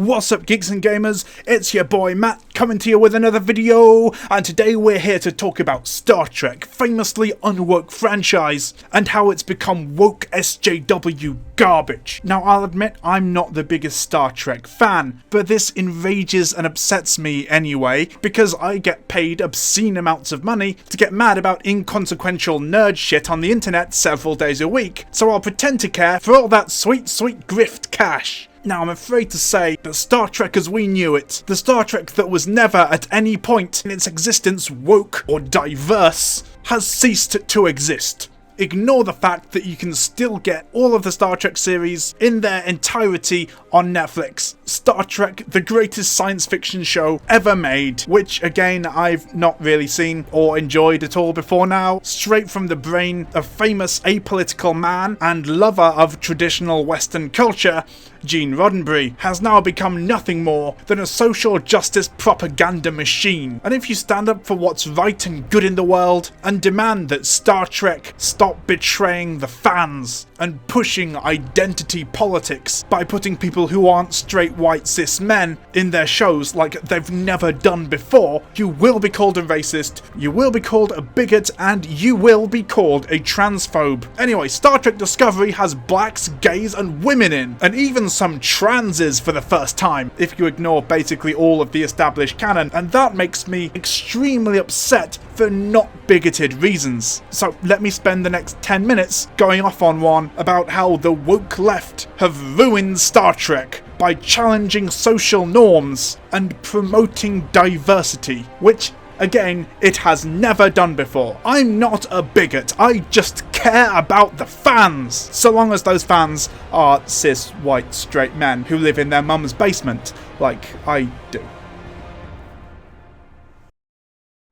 What's up, geeks and gamers? It's your boy Matt coming to you with another video, and today we're here to talk about Star Trek, famously unwoke franchise, and how it's become woke SJW garbage. Now, I'll admit I'm not the biggest Star Trek fan, but this enrages and upsets me anyway, because I get paid obscene amounts of money to get mad about inconsequential nerd shit on the internet several days a week, so I'll pretend to care for all that sweet, sweet grift cash. Now, I'm afraid to say that Star Trek as we knew it, the Star Trek that was never at any point in its existence woke or diverse, has ceased to exist. Ignore the fact that you can still get all of the Star Trek series in their entirety on Netflix. Star Trek, the greatest science fiction show ever made, which again I've not really seen or enjoyed at all before now, straight from the brain of famous apolitical man and lover of traditional Western culture, Gene Roddenberry, has now become nothing more than a social justice propaganda machine. And if you stand up for what's right and good in the world, and demand that Star Trek stop betraying the fans and pushing identity politics by putting people who aren't straight white cis men in their shows like they've never done before, you will be called a racist, you will be called a bigot, and you will be called a transphobe. Anyway, Star Trek Discovery has blacks, gays, and women in, and even some transes for the first time, if you ignore basically all of the established canon, and that makes me extremely upset for not bigoted reasons. So let me spend the next 10 minutes going off on one about how the woke left have ruined Star Trek by challenging social norms and promoting diversity, which again, it has never done before. I'm not a bigot, I just care about the fans, so long as those fans are cis, white, straight men who live in their mum's basement, like I do.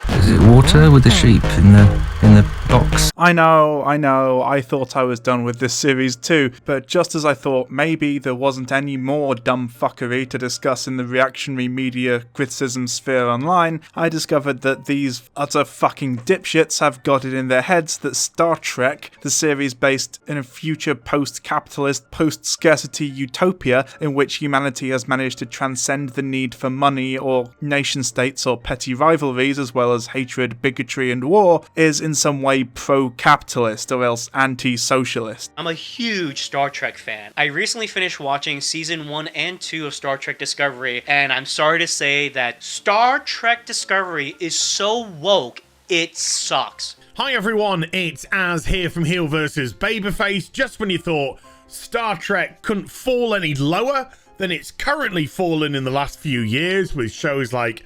Is it water with the sheep in the box? I know, I thought I was done with this series too, but just as I thought maybe there wasn't any more dumb fuckery to discuss in the reactionary media criticism sphere online, I discovered that these utter fucking dipshits have got it in their heads that Star Trek, the series based in a future post-capitalist, post-scarcity utopia in which humanity has managed to transcend the need for money or nation-states or petty rivalries as well as hatred, bigotry and war, is in some way pro-capitalist or else anti-socialist. I'm a huge Star Trek fan. I recently finished watching season 1 and 2 of Star Trek Discovery, and I'm sorry to say that Star Trek Discovery is so woke, it sucks. Hi everyone, it's Az here from Heel vs. Babyface. Just when you thought Star Trek couldn't fall any lower than it's currently fallen in the last few years with shows like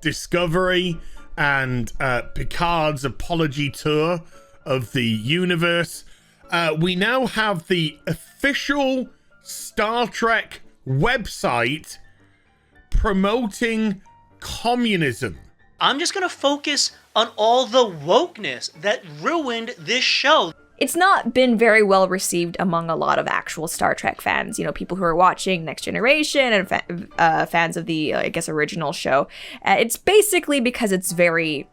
Discovery and Picard's apology tour of the universe, we now have the official Star Trek website promoting communism. I'm just gonna focus on all the wokeness that ruined this show. It's not been very well received among a lot of actual Star Trek fans, you know, people who are watching Next Generation and fans of the, I guess, original show. It's basically because it's very,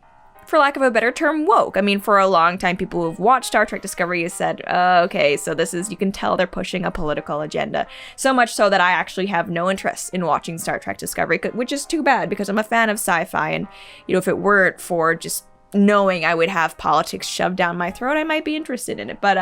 for lack of a better term, woke. I mean, for a long time, people who've watched Star Trek Discovery have said, okay, so this is, you can tell they're pushing a political agenda. So much so that I actually have no interest in watching Star Trek Discovery, which is too bad because I'm a fan of sci-fi, and, you know, if it weren't for just knowing I would have politics shoved down my throat, I might be interested in it. But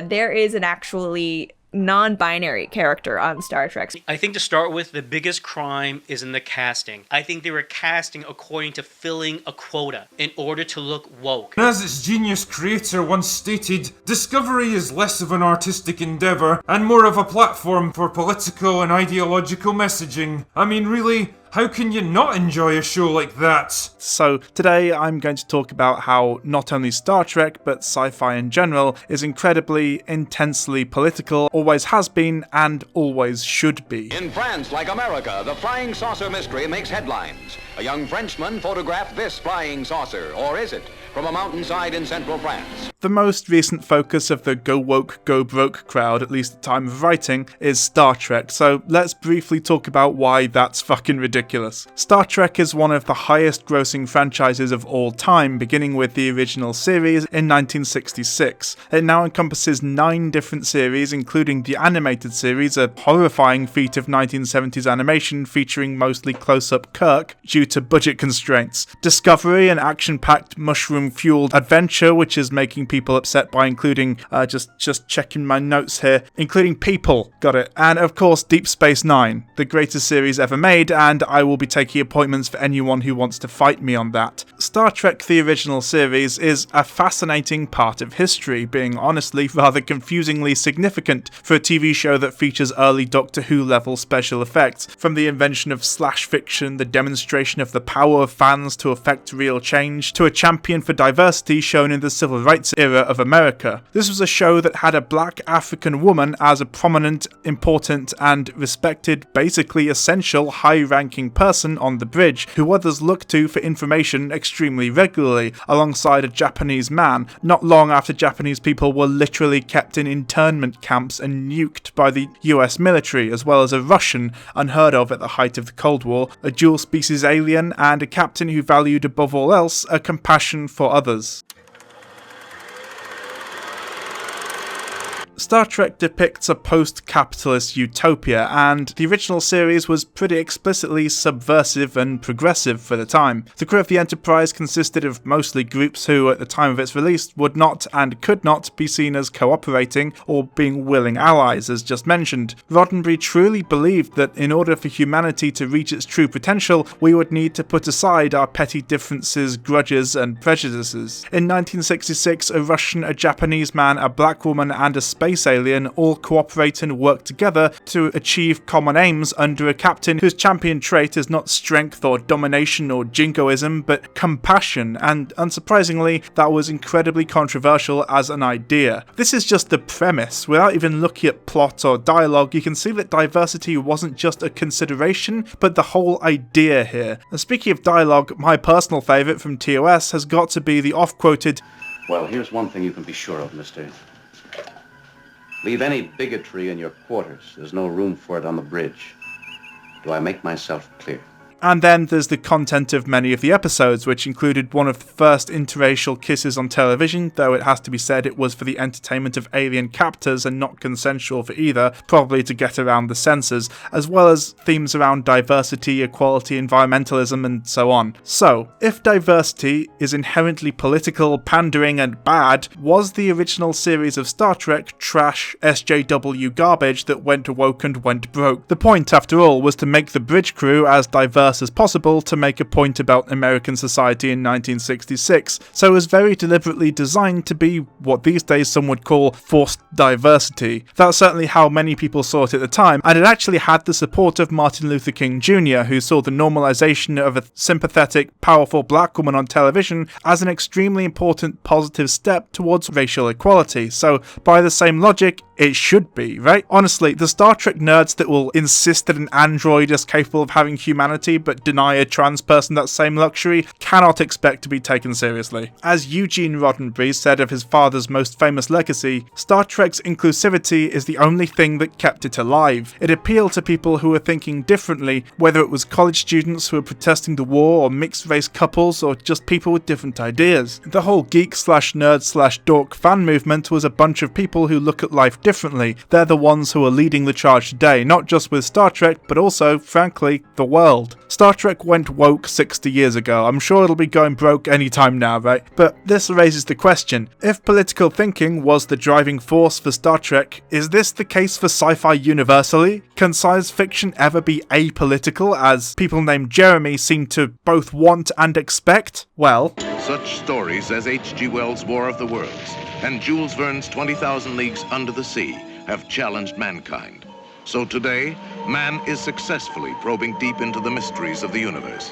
there is an actually non-binary character on Star Trek. I think to start with, the biggest crime is in the casting. I think they were casting according to filling a quota in order to look woke. As its genius creator once stated, Discovery is less of an artistic endeavour and more of a platform for political and ideological messaging. I mean, really, how can you not enjoy a show like that? So today I'm going to talk about how not only Star Trek but sci-fi in general is incredibly, intensely political, always has been and always should be. In France, like America, the flying saucer mystery makes headlines. A young Frenchman photographed this flying saucer, or is it? from a mountainside in central France. The most recent focus of the go woke, go broke crowd, at least at the time of writing, is Star Trek, so let's briefly talk about why that's fucking ridiculous. Star Trek is one of the highest grossing franchises of all time, beginning with the original series in 1966. It now encompasses 9 different series, including the animated series, a horrifying feat of 1970s animation featuring mostly close-up Kirk due to budget constraints. Discovery, an action-packed mushroom-fueled adventure which is making people upset by including, just checking my notes here, including people, got it. And of course Deep Space Nine, the greatest series ever made, and I will be taking appointments for anyone who wants to fight me on that. Star Trek the original series is a fascinating part of history, being honestly rather confusingly significant for a TV show that features early Doctor Who level special effects, from the invention of slash fiction, the demonstration of the power of fans to effect real change, to a champion for diversity shown in the civil rights era of America. This was a show that had a black African woman as a prominent, important, and respected, basically essential, high-ranking person on the bridge, who others looked to for information extremely regularly, alongside a Japanese man, not long after Japanese people were literally kept in internment camps and nuked by the US military, as well as a Russian, unheard of at the height of the Cold War, a dual-species alien, and a captain who valued above all else a compassion for others. Star Trek depicts a post-capitalist utopia, and the original series was pretty explicitly subversive and progressive for the time. The crew of the Enterprise consisted of mostly groups who, at the time of its release, would not and could not be seen as cooperating or being willing allies, as just mentioned. Roddenberry truly believed that in order for humanity to reach its true potential, we would need to put aside our petty differences, grudges, and prejudices. In 1966, a Russian, a Japanese man, a black woman, and a space alien all cooperate and work together to achieve common aims under a captain whose champion trait is not strength or domination or jingoism, but compassion, and unsurprisingly, that was incredibly controversial as an idea. This is just the premise. Without even looking at plot or dialogue, you can see that diversity wasn't just a consideration, but the whole idea here. And speaking of dialogue, my personal favourite from TOS has got to be the oft-quoted, "Well, here's one thing you can be sure of, mister. Leave any bigotry in your quarters. There's no room for it on the bridge. Do I make myself clear?" And then there's the content of many of the episodes, which included one of the first interracial kisses on television, though it has to be said it was for the entertainment of alien captors and not consensual for either, probably to get around the censors, as well as themes around diversity, equality, environmentalism, and so on. So, if diversity is inherently political, pandering, and bad, was the original series of Star Trek trash, SJW garbage that went woke and went broke? The point, after all, was to make the bridge crew as diverse as possible to make a point about American society in 1966, so it was very deliberately designed to be what these days some would call forced diversity. That's certainly how many people saw it at the time, and it actually had the support of Martin Luther King Jr., who saw the normalization of a sympathetic, powerful black woman on television as an extremely important positive step towards racial equality, so by the same logic, it should be, right? Honestly, the Star Trek nerds that will insist that an android is capable of having humanity but deny a trans person that same luxury cannot expect to be taken seriously. As Eugene Roddenberry said of his father's most famous legacy, Star Trek's inclusivity is the only thing that kept it alive. It appealed to people who were thinking differently, whether it was college students who were protesting the war or mixed-race couples or just people with different ideas. The whole geek/nerd/dork fan movement was a bunch of people who look at life differently. They're the ones who are leading the charge today, not just with Star Trek, but also, frankly, the world. Star Trek went woke 60 years ago. I'm sure it'll be going broke anytime now, right? But this raises the question, if political thinking was the driving force for Star Trek, is this the case for sci-fi universally? Can science fiction ever be apolitical, as people named Jeremy seem to both want and expect? Well, such stories as H.G. Wells' War of the Worlds and Jules Verne's 20,000 Leagues Under the Sea have challenged mankind. So today, man is successfully probing deep into the mysteries of the universe.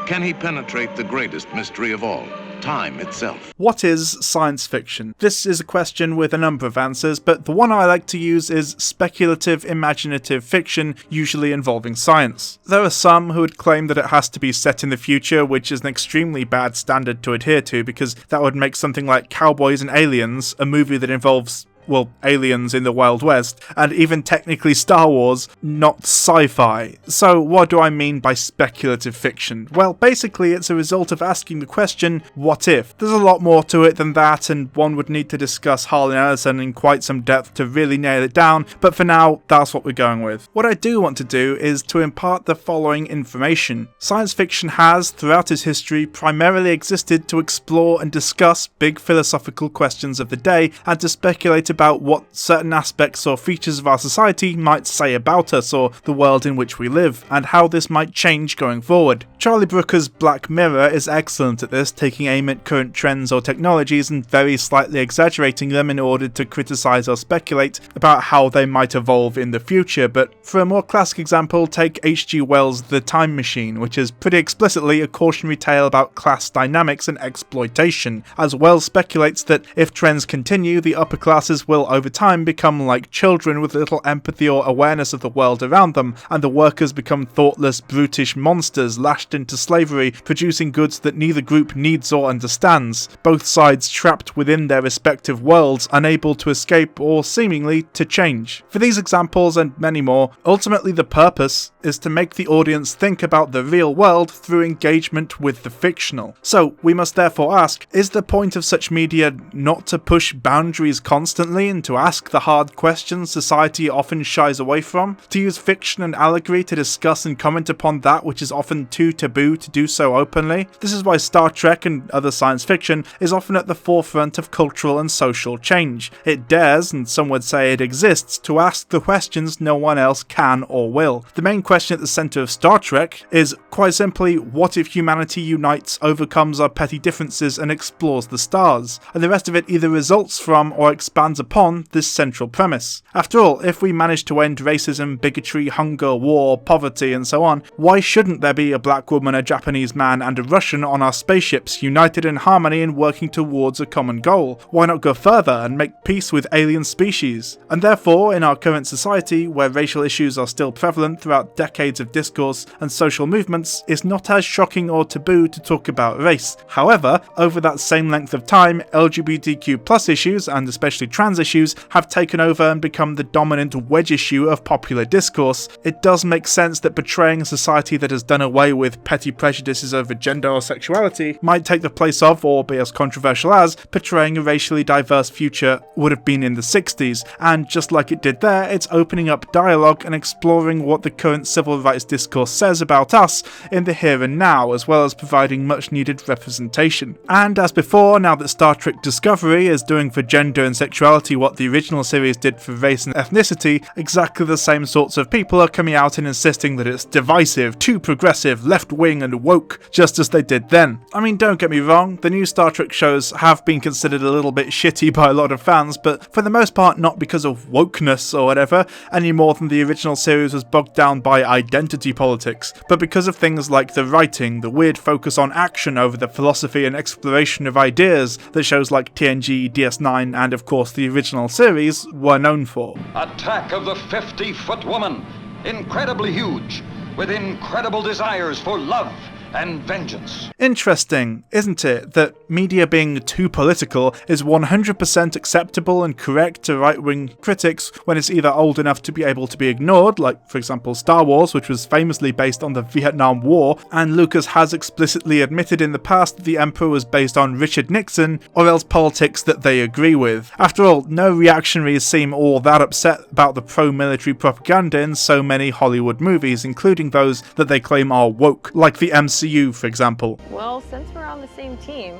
Can he penetrate the greatest mystery of all, time itself? What is science fiction? This is a question with a number of answers, but the one I like to use is speculative, imaginative fiction, usually involving science. There are some who would claim that it has to be set in the future, which is an extremely bad standard to adhere to, because that would make something like Cowboys and Aliens a movie that involves, well, aliens in the Wild West, and even technically Star Wars, not sci-fi. So what do I mean by speculative fiction? Well, basically it's a result of asking the question, what if? There's a lot more to it than that, and one would need to discuss Harlan Ellison in quite some depth to really nail it down, but for now, that's what we're going with. What I do want to do is to impart the following information. Science fiction has, throughout its history, primarily existed to explore and discuss big philosophical questions of the day, and to speculate about what certain aspects or features of our society might say about us or the world in which we live, and how this might change going forward. Charlie Brooker's Black Mirror is excellent at this, taking aim at current trends or technologies and very slightly exaggerating them in order to criticise or speculate about how they might evolve in the future. But for a more classic example, take H.G. Wells' The Time Machine, which is pretty explicitly a cautionary tale about class dynamics and exploitation, as Wells speculates that if trends continue, the upper classes will over time become like children with little empathy or awareness of the world around them, and the workers become thoughtless, brutish monsters lashed into slavery, producing goods that neither group needs or understands, both sides trapped within their respective worlds, unable to escape or seemingly to change. For these examples and many more, ultimately the purpose is to make the audience think about the real world through engagement with the fictional. So we must therefore ask, is the point of such media not to push boundaries constantly and to ask the hard questions society often shies away from? To use fiction and allegory to discuss and comment upon that which is often too taboo to do so openly? This is why Star Trek and other science fiction is often at the forefront of cultural and social change. It dares, and some would say it exists, to ask the questions no one else can or will. The main question at the centre of Star Trek is, quite simply, what if humanity unites, overcomes our petty differences and explores the stars? And the rest of it either results from or expands upon this central premise. After all, if we manage to end racism, bigotry, hunger, war, poverty and so on, why shouldn't there be a black woman, a Japanese man and a Russian on our spaceships, united in harmony and working towards a common goal? Why not go further and make peace with alien species? And therefore, in our current society, where racial issues are still prevalent throughout decades of discourse and social movements, it's not as shocking or taboo to talk about race. However, over that same length of time, LGBTQ+ issues, and especially trans issues, have taken over and become the dominant wedge issue of popular discourse. It does make sense that portraying a society that has done away with petty prejudices over gender or sexuality might take the place of, or be as controversial as, portraying a racially diverse future would have been in the 60s, and just like it did there, it's opening up dialogue and exploring what the current civil rights discourse says about us in the here and now, as well as providing much needed representation. And as before, now that Star Trek Discovery is doing for gender and sexuality what the original series did for race and ethnicity, exactly the same sorts of people are coming out and insisting that it's divisive, too progressive, left-wing and woke, just as they did then. I mean, don't get me wrong, the new Star Trek shows have been considered a little bit shitty by a lot of fans, but for the most part not because of wokeness or whatever, any more than the original series was bogged down by identity politics, but because of things like the writing, the weird focus on action over the philosophy and exploration of ideas that shows like TNG, DS9 and of course the original series were known for. Attack of the 50-foot woman, incredibly huge, with incredible desires for love and vengeance. Interesting, isn't it, that media being too political is 100% acceptable and correct to right-wing critics when it's either old enough to be able to be ignored, like for example Star Wars, which was famously based on the Vietnam War, and Lucas has explicitly admitted in the past that the Emperor was based on Richard Nixon, or else politics that they agree with. After all, no reactionaries seem all that upset about the pro-military propaganda in so many Hollywood movies, including those that they claim are woke, like the MCU for example. Well, since we're on the same team,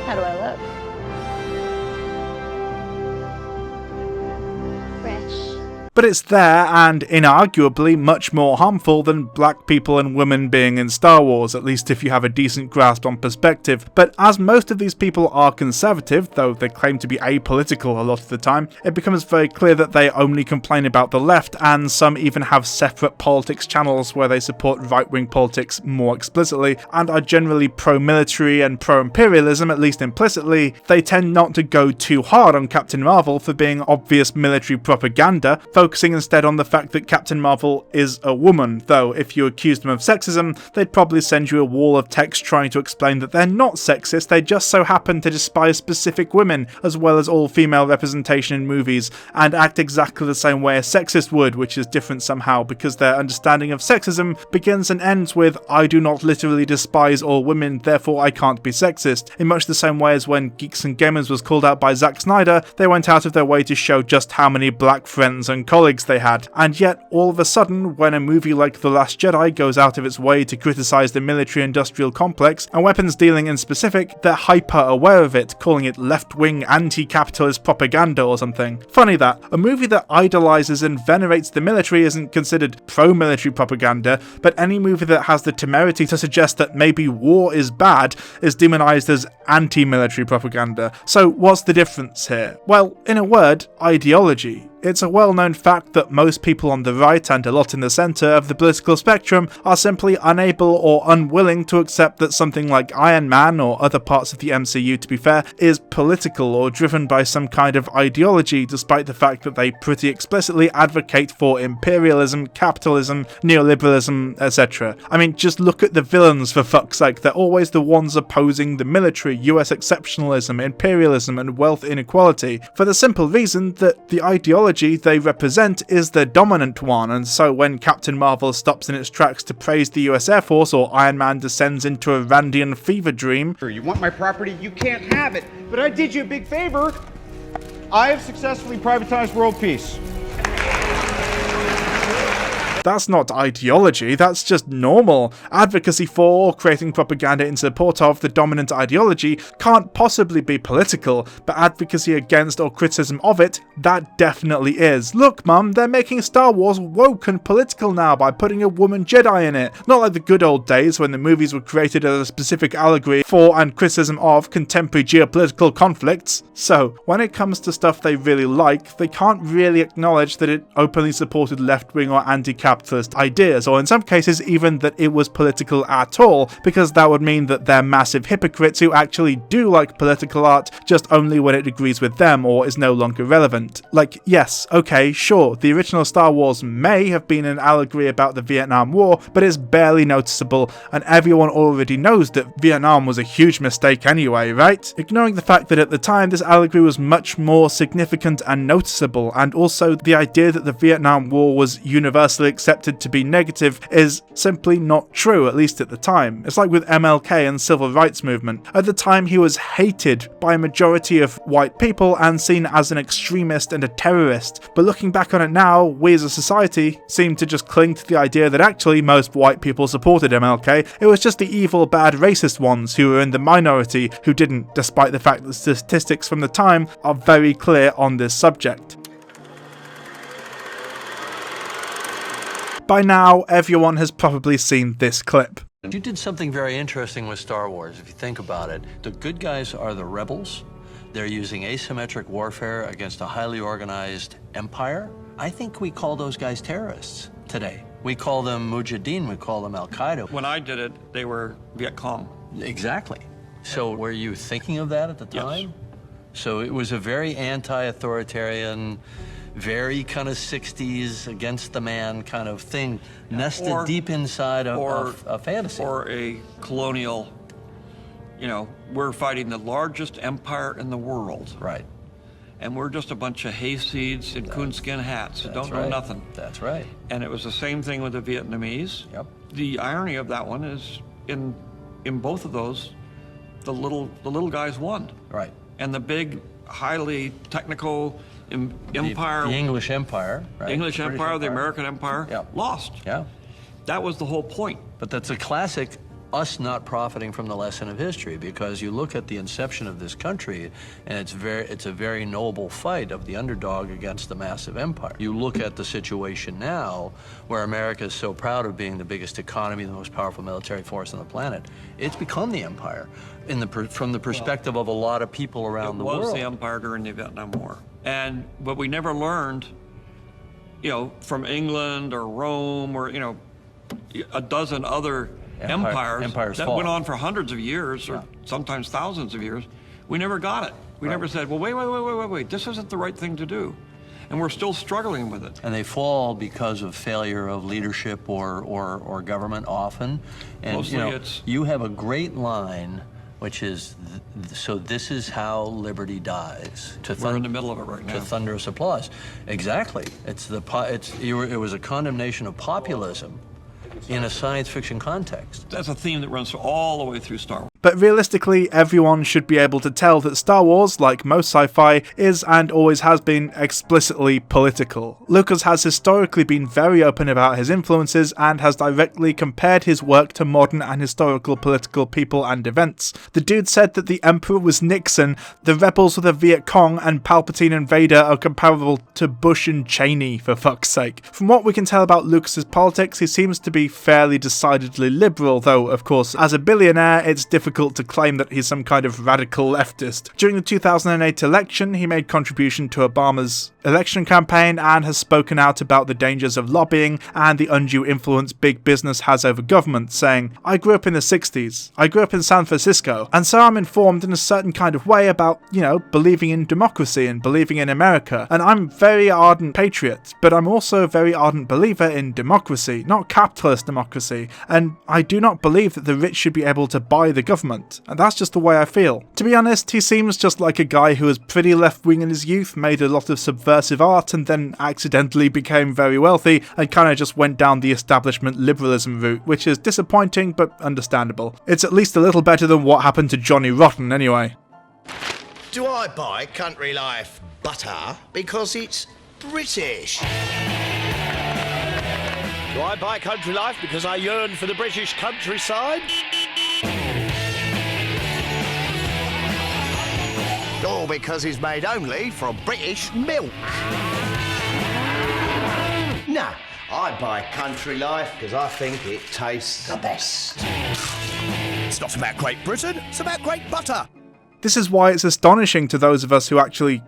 how do I look? Fresh. but it's there and inarguably much more harmful than black people and women being in Star Wars, at least if you have a decent grasp on perspective. But as most of these people are conservative, though they claim to be apolitical a lot of the time, it becomes very clear that they only complain about the left, and some even have separate politics channels where they support right-wing politics more explicitly, and are generally pro-military and pro-imperialism, at least implicitly. They tend not to go too hard on Captain Marvel for being obvious military propaganda, focusing instead on the fact that Captain Marvel is a woman, though if you accused them of sexism, they'd probably send you a wall of text trying to explain that they're not sexist, they just so happen to despise specific women, as well as all female representation in movies, and act exactly the same way a sexist would, which is different somehow, because their understanding of sexism begins and ends with, I do not literally despise all women, therefore I can't be sexist, in much the same way as when Geeks and Gamers was called out by Zack Snyder, they went out of their way to show just how many black friends and colleagues they had. And yet, all of a sudden, when a movie like The Last Jedi goes out of its way to criticize the military-industrial complex, and weapons dealing in specific, they're hyper-aware of it, calling it left-wing anti-capitalist propaganda or something. Funny that, a movie that idolizes and venerates the military isn't considered pro-military propaganda, but any movie that has the temerity to suggest that maybe war is bad is demonized as anti-military propaganda. So what's the difference here? Well, in a word, ideology. It's a well-known fact that most people on the right and a lot in the centre of the political spectrum are simply unable or unwilling to accept that something like Iron Man, or other parts of the MCU to be fair, is political or driven by some kind of ideology, despite the fact that they pretty explicitly advocate for imperialism, capitalism, neoliberalism, etc. I mean, just look at the villains for fuck's sake, they're always the ones opposing the military, US exceptionalism, imperialism and wealth inequality, for the simple reason that the ideology they represent is the dominant one, and so when Captain Marvel stops in its tracks to praise the US Air Force, or Iron Man descends into a Randian fever dream. You want my property? You can't have it, but I did you a big favor. I have successfully privatized world peace. That's not ideology, that's just normal. Advocacy for or creating propaganda in support of the dominant ideology can't possibly be political, but advocacy against or criticism of it, that definitely is. Look mum, they're making Star Wars woke and political now by putting a woman Jedi in it. Not like the good old days when the movies were created as a specific allegory for and criticism of contemporary geopolitical conflicts. So, when it comes to stuff they really like, they can't really acknowledge that it openly supported left-wing or anti-capitalist ideas, or in some cases even that it was political at all, because that would mean that they're massive hypocrites who actually do like political art, just only when it agrees with them or is no longer relevant. Like, yes, okay, sure, the original Star Wars may have been an allegory about the Vietnam War, but it's barely noticeable, and everyone already knows that Vietnam was a huge mistake anyway, right? Ignoring the fact that at the time this allegory was much more significant and noticeable, and also the idea that the Vietnam War was universally accepted to be negative is simply not true, at least at the time. It's like with MLK and civil rights movement. At the time he was hated by a majority of white people and seen as an extremist and a terrorist, but looking back on it now, we as a society seem to just cling to the idea that actually most white people supported MLK, it was just the evil, bad, racist ones who were in the minority who didn't, despite the fact that statistics from the time are very clear on this subject. By now, everyone has probably seen this clip. You did something very interesting with Star Wars, if you think about it. The good guys are the rebels. They're using asymmetric warfare against a highly organized empire. I think we call those guys terrorists today. We call them Mujahideen, we call them Al-Qaeda. When I did it, they were Viet Cong. Exactly. So were you thinking of that at the time? Yes. So it was a very anti-authoritarian, very kind of 60s against the man kind of thing, nested deep inside of a fantasy. Or a colonial, you know, we're fighting the largest empire in the world. Right. And we're just a bunch of hayseeds in coonskin hats who don't know nothing. That's right. And it was the same thing with the Vietnamese. Yep. The irony of that one is in both of those, the little guys won. Right. And the big, highly technical empire, the English Empire, right? The English Empire, the American Empire, lost. Yeah. That was the whole point. But that's a classic us not profiting from the lesson of history, because you look at the inception of this country, and it's a very noble fight of the underdog against the massive empire. You look at the situation now, where America is so proud of being the biggest economy, the most powerful military force on the planet. It's become the empire from the perspective of a lot of people around the world. It was the empire during the Vietnam War. But we never learned, from England or Rome or, a dozen other empires that went on for hundreds of years or sometimes thousands of years. We never got it. We never said, well, wait, this isn't the right thing to do. And we're still struggling with it. And they fall because of failure of leadership or government often. And Mostly you have a great line, which is, so this is how liberty dies. We're in the middle of it right now. To thunderous applause. Exactly. It was a condemnation of populism in a science fiction context. That's a theme that runs all the way through Star Wars. But realistically, everyone should be able to tell that Star Wars, like most sci-fi, is and always has been explicitly political. Lucas has historically been very open about his influences and has directly compared his work to modern and historical political people and events. The dude said that the Emperor was Nixon, the rebels were the Viet Cong, and Palpatine and Vader are comparable to Bush and Cheney, for fuck's sake. From what we can tell about Lucas's politics, he seems to be fairly decidedly liberal, though, of course, as a billionaire, it's difficult to claim that he's some kind of radical leftist. During the 2008 election, he made contribution to Obama's election campaign and has spoken out about the dangers of lobbying and the undue influence big business has over government, saying, "I grew up in the 60s, I grew up in San Francisco, and so I'm informed in a certain kind of way about, believing in democracy and believing in America, and I'm a very ardent patriot, but I'm also a very ardent believer in democracy, not capitalist democracy, and I do not believe that the rich should be able to buy the government, and that's just the way I feel." To be honest, he seems just like a guy who was pretty left-wing in his youth, made a lot of subversive art, and then accidentally became very wealthy, and kind of just went down the establishment liberalism route, which is disappointing but understandable. It's at least a little better than what happened to Johnny Rotten anyway. Do I buy Country Life butter because it's British? Do I buy Country Life because I yearn for the British countryside? Or because it's made only from British milk? Nah, I buy Country Life because I think it tastes the best. It's not about Great Britain, it's about great butter. This is why it's astonishing to those of us who actually,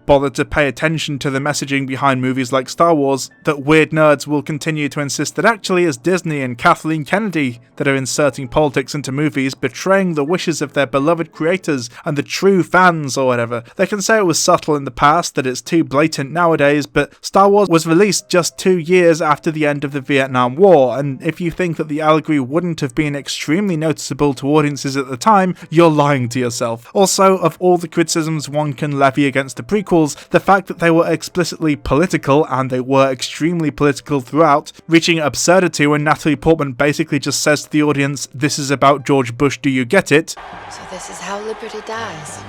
bother to pay attention to the messaging behind movies like Star Wars, that weird nerds will continue to insist that actually it's Disney and Kathleen Kennedy that are inserting politics into movies, betraying the wishes of their beloved creators and the true fans or whatever. They can say it was subtle in the past, that it's too blatant nowadays, but Star Wars was released just 2 years after the end of the Vietnam War, and if you think that the allegory wouldn't have been extremely noticeable to audiences at the time, you're lying to yourself. Also, of all the criticisms one can levy against the prequels, the fact that they were explicitly political, and they were extremely political throughout, reaching absurdity when Natalie Portman basically just says to the audience, "This is about George Bush, do you get it?" So this is how liberty dies.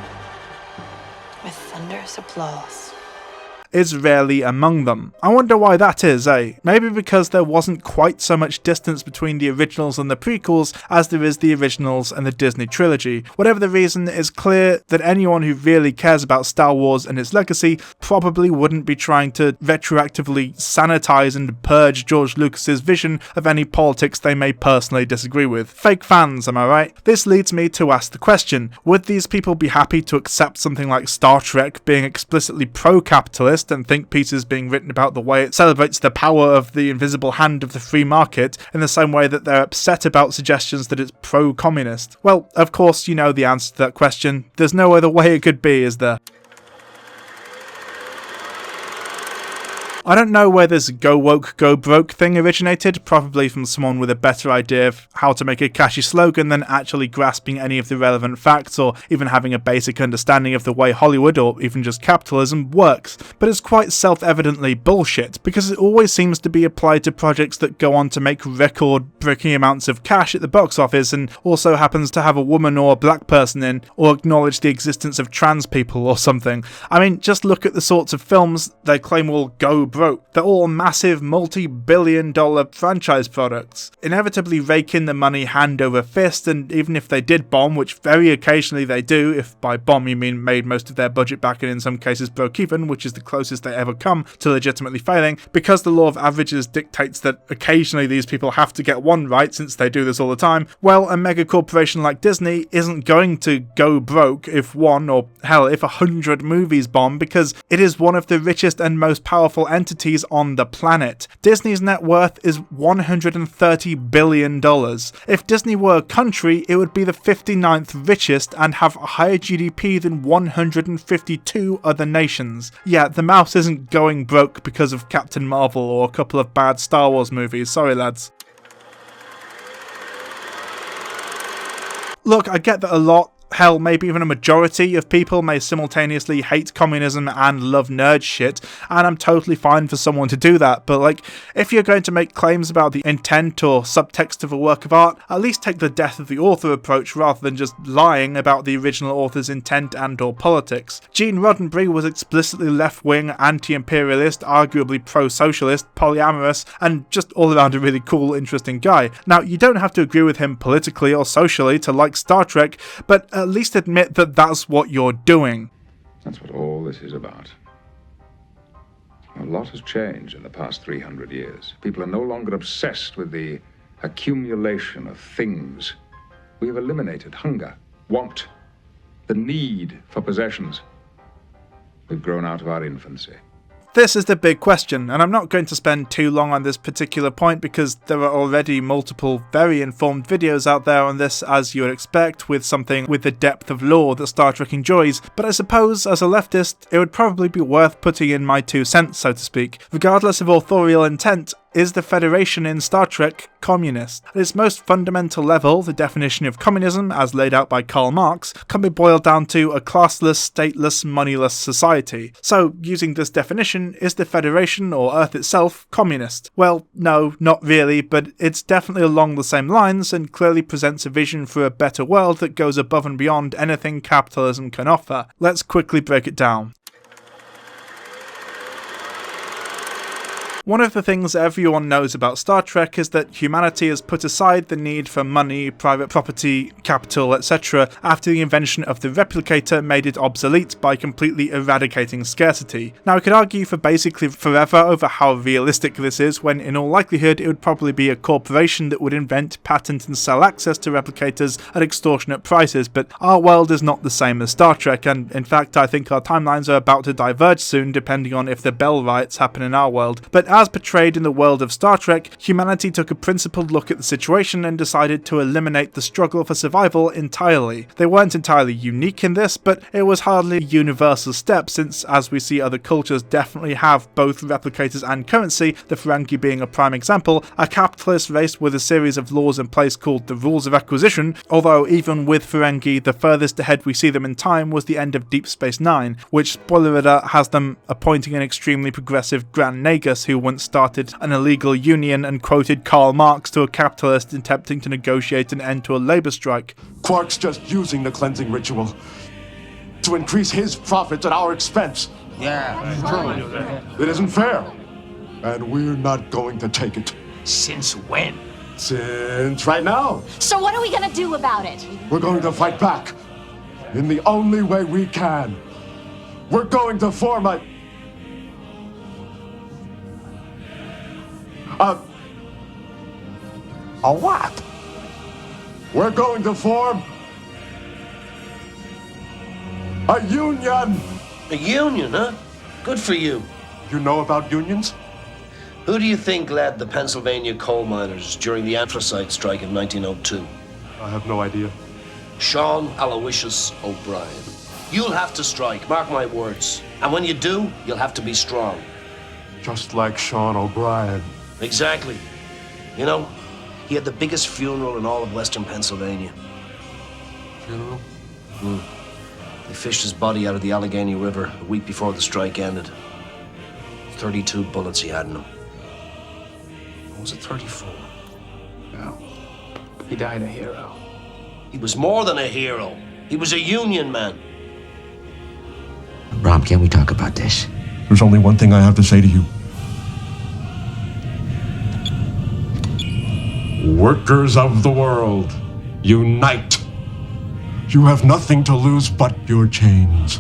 With thunderous applause. Is rarely among them. I wonder why that is, eh? Maybe because there wasn't quite so much distance between the originals and the prequels as there is the originals and the Disney trilogy. Whatever the reason, it's clear that anyone who really cares about Star Wars and its legacy probably wouldn't be trying to retroactively sanitize and purge George Lucas's vision of any politics they may personally disagree with. Fake fans, am I right? This leads me to ask the question, would these people be happy to accept something like Star Trek being explicitly pro-capitalist and think pieces being written about the way it celebrates the power of the invisible hand of the free market in the same way that they're upset about suggestions that it's pro-communist? Well, of course you know the answer to that question. There's no other way it could be, is there? I don't know where this go woke, go broke thing originated, probably from someone with a better idea of how to make a catchy slogan than actually grasping any of the relevant facts or even having a basic understanding of the way Hollywood or even just capitalism works. But it's quite self-evidently bullshit, because it always seems to be applied to projects that go on to make record-breaking amounts of cash at the box office and also happens to have a woman or a black person in, or acknowledge the existence of trans people or something. I mean, just look at the sorts of films they claim will go broke. They're all massive multi-billion-dollar franchise products, inevitably raking the money hand over fist, and even if they did bomb, which very occasionally they do, if by bomb you mean made most of their budget back and in some cases broke even, which is the closest they ever come to legitimately failing, because the law of averages dictates that occasionally these people have to get one right since they do this all the time, well, a mega corporation like Disney isn't going to go broke if one, or hell, if 100 movies bomb, because it is one of the richest and most powerful entities on the planet. Disney's net worth is $130 billion. If Disney were a country, it would be the 59th richest and have a higher GDP than 152 other nations. Yeah, the mouse isn't going broke because of Captain Marvel or a couple of bad Star Wars movies, sorry lads. Look, I get that a lot, hell, maybe even a majority of people may simultaneously hate communism and love nerd shit, and I'm totally fine for someone to do that, but like, if you're going to make claims about the intent or subtext of a work of art, at least take the death of the author approach rather than just lying about the original author's intent and or politics. Gene Roddenberry was explicitly left-wing, anti-imperialist, arguably pro-socialist, polyamorous, and just all around a really cool, interesting guy. Now, you don't have to agree with him politically or socially to like Star Trek, but at least admit that that's what you're doing. That's what all this is about. A lot has changed in the past 300 years. People are no longer obsessed with the accumulation of things. We have eliminated hunger, want, the need for possessions. We've grown out of our infancy. This is the big question, and I'm not going to spend too long on this particular point because there are already multiple very informed videos out there on this, as you would expect, with something with the depth of lore that Star Trek enjoys, but I suppose as a leftist it would probably be worth putting in my 2 cents, so to speak. Regardless of authorial intent, is the Federation in Star Trek communist? At its most fundamental level, the definition of communism, as laid out by Karl Marx, can be boiled down to a classless, stateless, moneyless society. So, using this definition, is the Federation, or Earth itself, communist? Well, no, not really, but it's definitely along the same lines and clearly presents a vision for a better world that goes above and beyond anything capitalism can offer. Let's quickly break it down. One of the things everyone knows about Star Trek is that humanity has put aside the need for money, private property, capital, etc. after the invention of the replicator made it obsolete by completely eradicating scarcity. Now, I could argue for basically forever over how realistic this is, when in all likelihood it would probably be a corporation that would invent, patent and sell access to replicators at extortionate prices, but our world is not the same as Star Trek, and in fact I think our timelines are about to diverge soon depending on if the Bell riots happen in our world. But as portrayed in the world of Star Trek, humanity took a principled look at the situation and decided to eliminate the struggle for survival entirely. They weren't entirely unique in this, but it was hardly a universal step since, as we see other cultures definitely have both replicators and currency, the Ferengi being a prime example, a capitalist race with a series of laws in place called the Rules of Acquisition, although even with Ferengi, the furthest ahead we see them in time was the end of Deep Space Nine, which, spoiler alert, has them appointing an extremely progressive Grand Nagus who once started an illegal union and quoted Karl Marx to a capitalist attempting to negotiate an end to a labour strike. Quark's just using the cleansing ritual to increase his profits at our expense. Yeah, true. It isn't fair, and we're not going to take it. Since when? Since right now. So what are we gonna do about it? We're going to fight back in the only way we can. We're going to form a what? We're going to form a union. A union, huh? Good for you. You know about unions? Who do you think led the Pennsylvania coal miners during the anthracite strike in 1902? I have no idea. Sean Aloysius O'Brien. You'll have to strike, mark my words. And when you do, you'll have to be strong. Just like Sean O'Brien. Exactly. You know, he had the biggest funeral in all of Western Pennsylvania. Funeral? They fished his body out of the Allegheny River a week before the strike ended. 32 bullets he had in him. Or was it 34? No. He died a hero. He was more than a hero. He was a union man. Rob, can we talk about this? There's only one thing I have to say to you. Workers of the world, unite. You have nothing to lose but your chains.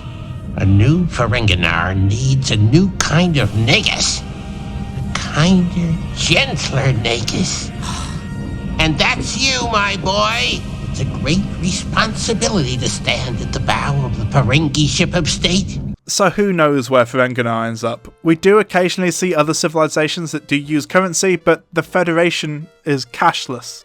A new Ferenginar needs a new kind of negus. A kinder, gentler negus. And that's you, my boy. It's a great responsibility to stand at the bow of the Ferengi ship of state. So who knows where Ferenginar ends up? We do occasionally see other civilizations that do use currency, but the Federation is cashless.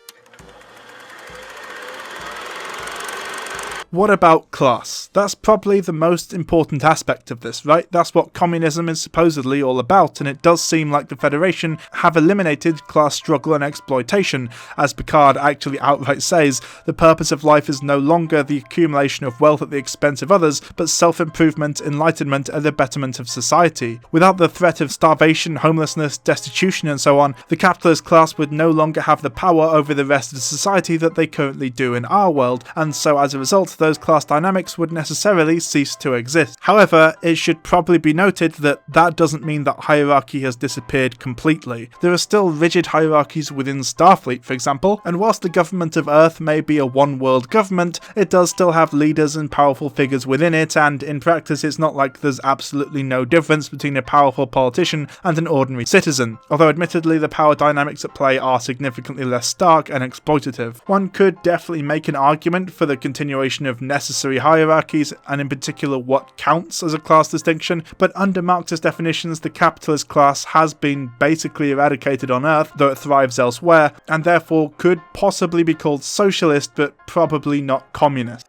What about class? That's probably the most important aspect of this, right? That's what communism is supposedly all about, and it does seem like the Federation have eliminated class struggle and exploitation. As Picard actually outright says, the purpose of life is no longer the accumulation of wealth at the expense of others, but self-improvement, enlightenment, and the betterment of society. Without the threat of starvation, homelessness, destitution, and so on, the capitalist class would no longer have the power over the rest of society that they currently do in our world, and so as a result, those class dynamics would necessarily cease to exist. However, it should probably be noted that that doesn't mean that hierarchy has disappeared completely. There are still rigid hierarchies within Starfleet, for example, and whilst the government of Earth may be a one-world government, it does still have leaders and powerful figures within it, and in practice it's not like there's absolutely no difference between a powerful politician and an ordinary citizen, although admittedly the power dynamics at play are significantly less stark and exploitative. One could definitely make an argument for the continuation of necessary hierarchies, and in particular what counts as a class distinction, but under Marxist definitions the capitalist class has been basically eradicated on Earth, though it thrives elsewhere, and therefore could possibly be called socialist, but probably not communist.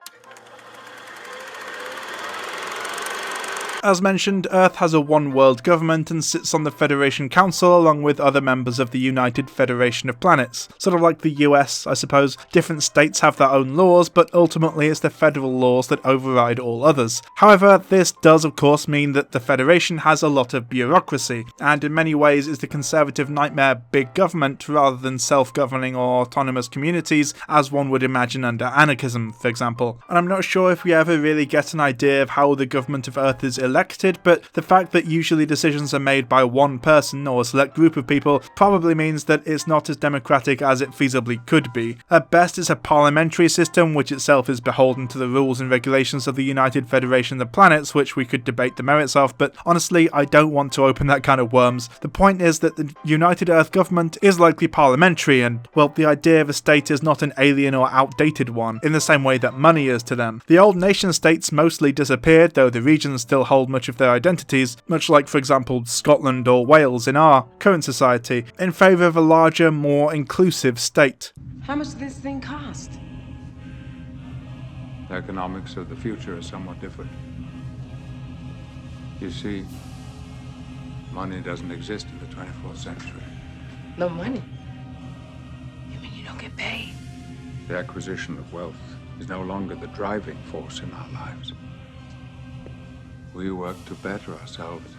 As mentioned, Earth has a one-world government and sits on the Federation Council along with other members of the United Federation of Planets. Sort of like the US, I suppose. Different states have their own laws, but ultimately it's the federal laws that override all others. However, this does of course mean that the Federation has a lot of bureaucracy, and in many ways is the conservative nightmare big government rather than self-governing or autonomous communities as one would imagine under anarchism, for example. And I'm not sure if we ever really get an idea of how the government of Earth is elected, but the fact that usually decisions are made by one person or a select group of people probably means that it's not as democratic as it feasibly could be. At best, it's a parliamentary system which itself is beholden to the rules and regulations of the United Federation of Planets, which we could debate the merits of, but honestly I don't want to open that kind of worms. The point is that the United Earth government is likely parliamentary, and well, the idea of a state is not an alien or outdated one, in the same way that money is to them. The old nation states mostly disappeared, though the regions still hold much of their identities, much like for example Scotland or Wales in our current society, in favour of a larger, more inclusive state. How much does this thing cost? The economics of the future are somewhat different. You see, money doesn't exist in the 24th century. No money? You mean you don't get paid? The acquisition of wealth is no longer the driving force in our lives. We work to better ourselves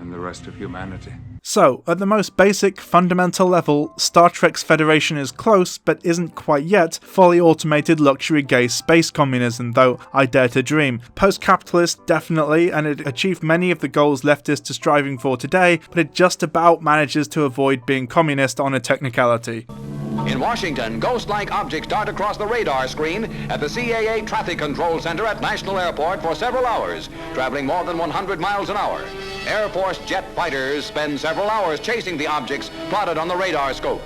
and the rest of humanity. So, at the most basic, fundamental level, Star Trek's Federation is close, but isn't quite yet, fully automated luxury gay space communism, though I dare to dream. Post-capitalist, definitely, and it achieved many of the goals leftists are striving for today, but it just about manages to avoid being communist on a technicality. In Washington, ghost-like objects dart across the radar screen at the CAA Traffic Control Center at National Airport for several hours, traveling more than 100 miles an hour. Air Force jet fighters spend several hours chasing the objects plotted on the radar scope.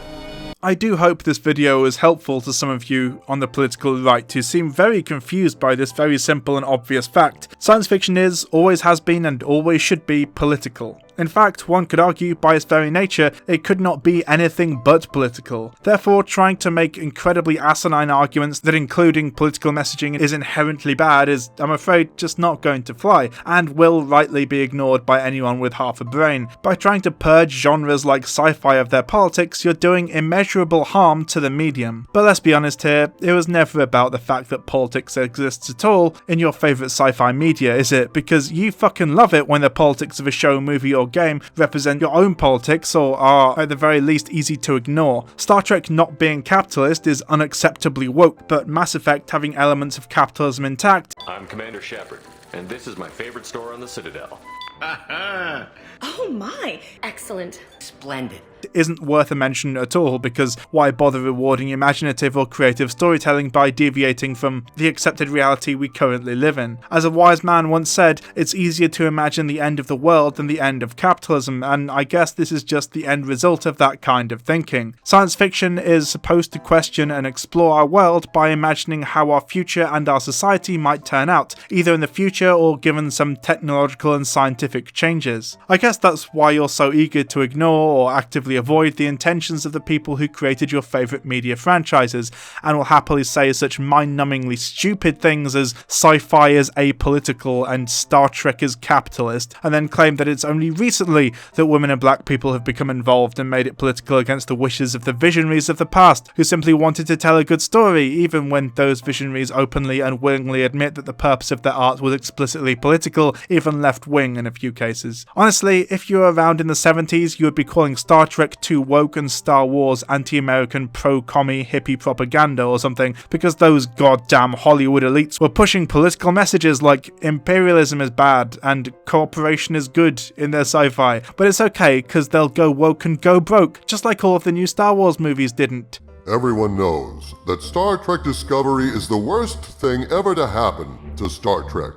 I do hope this video is helpful to some of you on the political right who seem very confused by this very simple and obvious fact. Science fiction is, always has been, and always should be political. In fact, one could argue by its very nature it could not be anything but political. Therefore, trying to make incredibly asinine arguments that including political messaging is inherently bad is, I'm afraid, just not going to fly, and will rightly be ignored by anyone with half a brain. By trying to purge genres like sci-fi of their politics, you're doing immeasurable harm to the medium. But let's be honest here, it was never about the fact that politics exists at all in your favourite sci-fi media, is it? Because you fucking love it when the politics of a show, movie or game represent your own politics or are at the very least easy to ignore. Star Trek not being capitalist is unacceptably woke, but Mass Effect having elements of capitalism intact. I'm Commander Shepard, and this is my favorite store on the Citadel. Oh my! Excellent. Splendid. isn't worth a mention at all, because why bother rewarding imaginative or creative storytelling by deviating from the accepted reality we currently live in? As a wise man once said, it's easier to imagine the end of the world than the end of capitalism, and I guess this is just the end result of that kind of thinking. Science fiction is supposed to question and explore our world by imagining how our future and our society might turn out, either in the future or given some technological and scientific changes. I guess that's why you're so eager to ignore or actively avoid the intentions of the people who created your favourite media franchises, and will happily say such mind-numbingly stupid things as sci-fi is apolitical and Star Trek is capitalist, and then claim that it's only recently that women and black people have become involved and made it political against the wishes of the visionaries of the past, who simply wanted to tell a good story, even when those visionaries openly and willingly admit that the purpose of their art was explicitly political, even left-wing in a few cases. Honestly, if you were around in the 70s, you would be calling Star Trek too woke and Star Wars anti-American pro-commie hippie propaganda or something, because those goddamn Hollywood elites were pushing political messages like imperialism is bad and cooperation is good in their sci-fi. But it's okay, because they'll go woke and go broke, just like all of the new Star Wars movies didn't. Everyone knows that Star Trek Discovery is the worst thing ever to happen to Star Trek.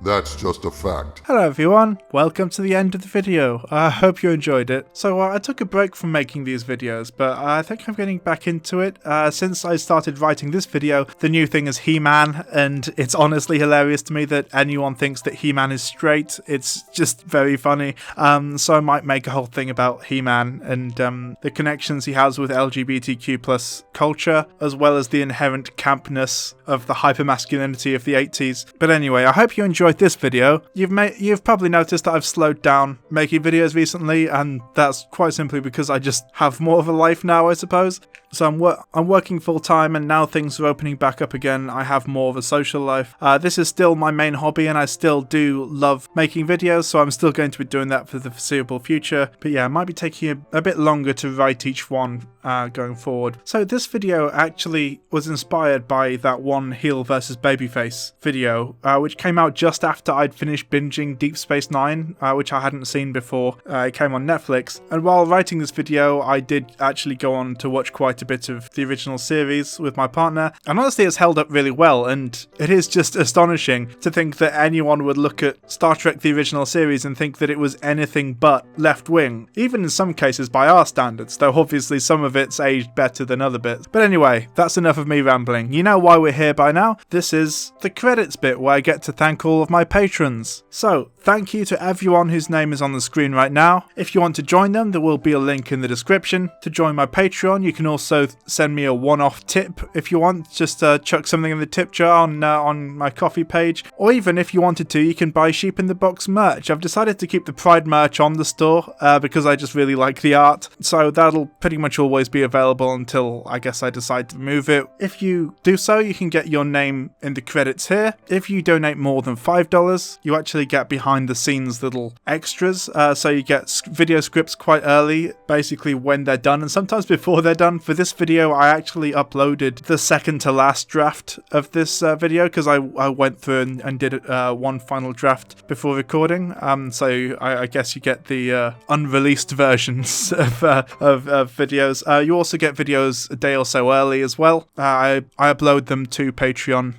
That's just a fact. Hello everyone, welcome to the end of the video. I hope you enjoyed it. So I took a break from making these videos, but I think I'm getting back into it. Since I started writing this video, the new thing is He-Man, and it's honestly hilarious to me that anyone thinks that He-Man is straight. It's just very funny. So I might make a whole thing about He-Man and the connections he has with LGBTQ plus culture, as well as the inherent campness of the hypermasculinity of the 80s. But anyway, I hope you enjoyed this video. You've probably noticed that I've slowed down making videos recently, and that's quite simply because I just have more of a life now, I suppose. So I'm working full time, and now things are opening back up again. I have more of a social life. This is still my main hobby, and I still do love making videos, so I'm still going to be doing that for the foreseeable future. But yeah, it might be taking a bit longer to write each one going forward. So this video actually was inspired by that one heel versus babyface video, which came out just after I'd finished binging Deep Space Nine, which I hadn't seen before. It came on Netflix, and while writing this video, I did actually go on to watch quite a bit of the original series with my partner, and honestly it's held up really well, and it is just astonishing to think that anyone would look at Star Trek the original series and think that it was anything but left-wing, even in some cases by our standards, though obviously some of it's aged better than other bits. But anyway, that's enough of me rambling. You know why we're here by now. This is the credits bit where I get to thank all of my patrons. So, thank you to everyone whose name is on the screen right now. If you want to join them, there will be a link in the description. To join my Patreon, you can also send me a one-off tip if you want. Just chuck something in the tip jar on my Coffee page. Or even if you wanted to, you can buy Sheep in the Box merch. I've decided to keep the Pride merch on the store because I just really like the art. So that'll pretty much always be available until I guess I decide to move it. If you do so, you can get your name in the credits here. If you donate more than $5, you actually get behind the scenes little extras. So you get video scripts quite early, basically when they're done, and sometimes before they're done. For this video, I actually uploaded the second to last draft of this video because I went through and did one final draft before recording. So I guess you get the unreleased versions of videos. You also get videos a day or so early as well. I upload them to Patreon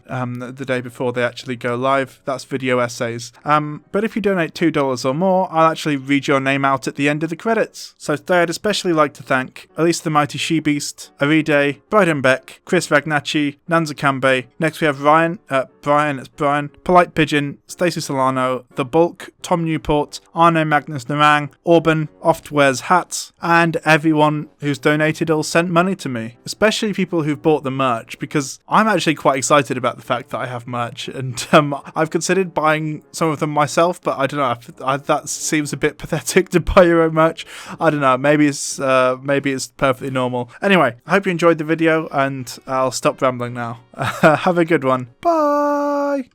the day before they actually go live. That's video essays. But if you donate $2 or more, I'll actually read your name out at the end of the credits. So today I'd especially like to thank Elise the Mighty She-Beast, Aride, Bryden Beck, Chris Ragnacci, Nanza Kambe. Next we have Brian, Polite Pigeon, Stacey Solano, The Bulk, Tom Newport, Arno Magnus Narang, Orban, Oft Wears Hats, and everyone who's donated or sent money to me, especially people who've bought the merch, because I'm actually quite excited about the fact that I have merch, and I've considered buying some of them myself, but I don't know, that seems a bit pathetic to buy your own merch. I don't know, maybe it's perfectly normal. Anyway, I hope you enjoyed the video, and I'll stop rambling now. Have a good one. Bye!